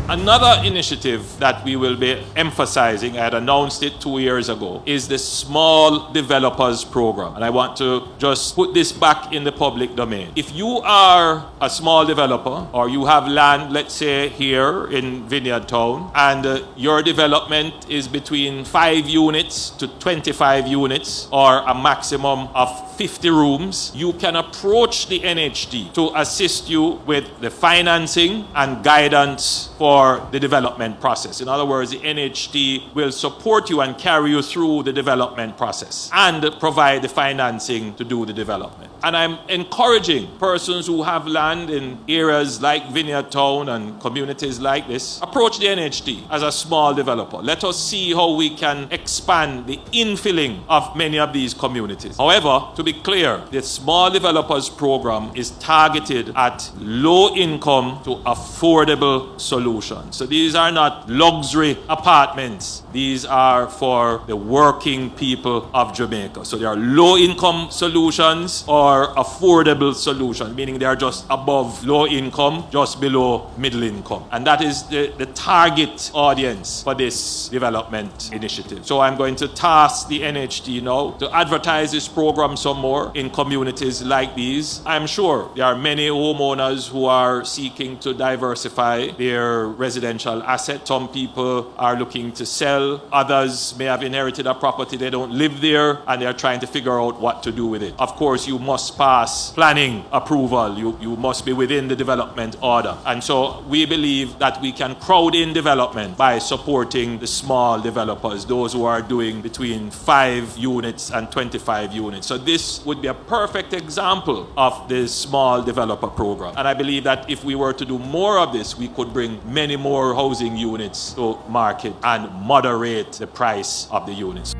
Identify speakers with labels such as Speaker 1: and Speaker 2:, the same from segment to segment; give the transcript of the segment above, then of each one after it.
Speaker 1: Another initiative that we will be emphasizing, I had announced it 2 years ago, is the Small Developers Program. And I want to just put this back in the public domain. If you are a small developer or you have land, let's say here in Vineyard Town, and your development is between 5 units to 25 units or a maximum of 50 rooms, you can approach the NHD to assist you with the financing and guidance for the development process. In other words, the NHD will support you and carry you through the development process and provide the financing to do the development. And I'm encouraging persons who have land in areas like Vineyard Town and communities like this, approach the NHD as a small developer. Let us see how we can expand the infilling of many of these communities. However, to be clear, the Small Developers Program is targeted at low income to affordable solutions. So these are not luxury apartments. These are for the working people of Jamaica. So they are low income solutions or affordable solutions, meaning they are just above low income, just below middle income. And that is the target audience for this development initiative. So I'm going to task the NHD now to advertise this program some more in communities like these. I'm sure there are many homeowners who are seeking to diversify their residential asset. Some people are looking to sell. Others may have inherited a property, they don't live there, and they're trying to figure out what to do with it. Of course, you must pass planning approval. You must be within the development order. And so we believe that we can crowd in development by supporting the small developers, those who are doing between 5 units and 25 units. So this would be a perfect example of the small developer program. And I believe that if we were to do more of this, we could bring many more housing units to market and moderate the price of the units.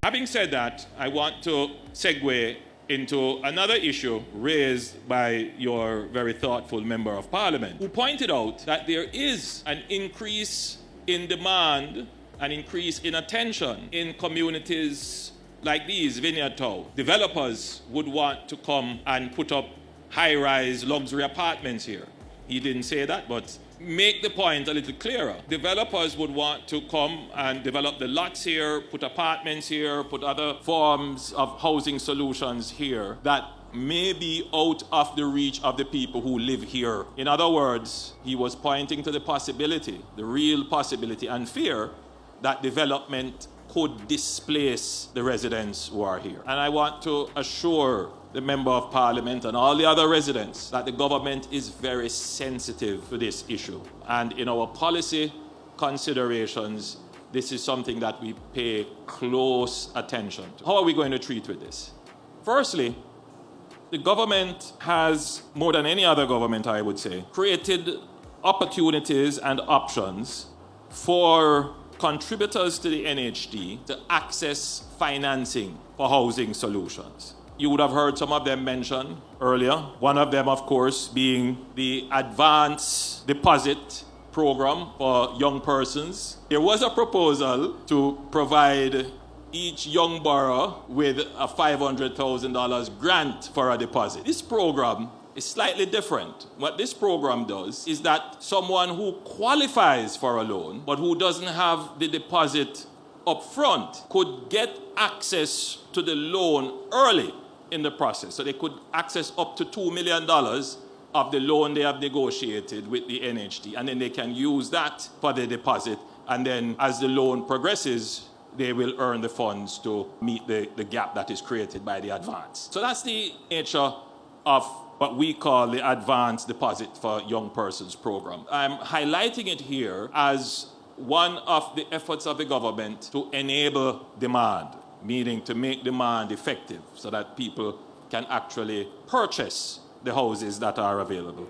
Speaker 1: Having said that, I want to segue into another issue raised by your very thoughtful member of parliament, who pointed out that there is an increase in demand, an increase in attention in communities like these, Vineyard Town. Developers would want to come and put up high-rise luxury apartments here. He didn't say that, but make the point a little clearer. Developers would want to come and develop the lots here, put apartments here, put other forms of housing solutions here that may be out of the reach of the people who live here. In other words, he was pointing to the possibility, the real possibility and fear that development could displace the residents who are here. And I want to assure the Member of Parliament and all the other residents that the government is very sensitive to this issue. And in our policy considerations, this is something that we pay close attention to. How are we going to treat with this? Firstly, the government has, more than any other government I would say, created opportunities and options for contributors to the NHD to access financing for housing solutions. You would have heard some of them mentioned earlier. One of them, of course, being the advance deposit program for young persons. There was a proposal to provide each young borrower with a $500,000 grant for a deposit. This program is slightly different. What this program does is that someone who qualifies for a loan but who doesn't have the deposit up front could get access to the loan early in the process. So they could access up to $2 million of the loan they have negotiated with the NHT, and then they can use that for the deposit. And then as the loan progresses, they will earn the funds to meet the gap that is created by the advance. So that's the nature of what we call the Advanced Deposit for Young Persons program. I'm highlighting it here as one of the efforts of the government to enable demand, meaning to make demand effective so that people can actually purchase the houses that are available.